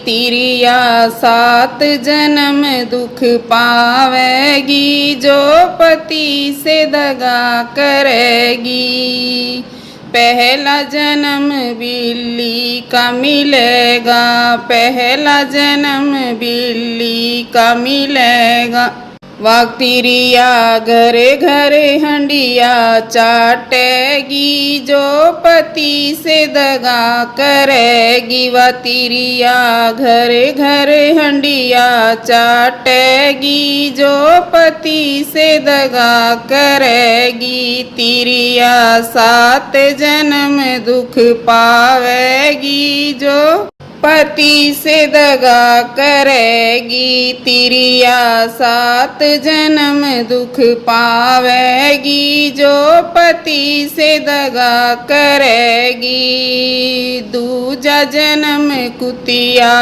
तिरिया सात जन्म दुख पावेगी, जो पति से दगा करेगी। पहला जन्म बिल्ली का मिलेगा, पहला जन्म बिल्ली का मिलेगा। वाघ तिरिया घरे घरे हंडिया चाटेगी, जो पति से दगा करेगी। वह तिरिया घरे घरे हंडिया चाटेगी, जो पति से दगा करेगी। तिरिया सात जन्म दुख पावेगी, जो पति से दगा करेगी। तिरिया सात जन्म दुख पावेगी, जो पति से दगा करेगी। दूजा जन्म कुतिया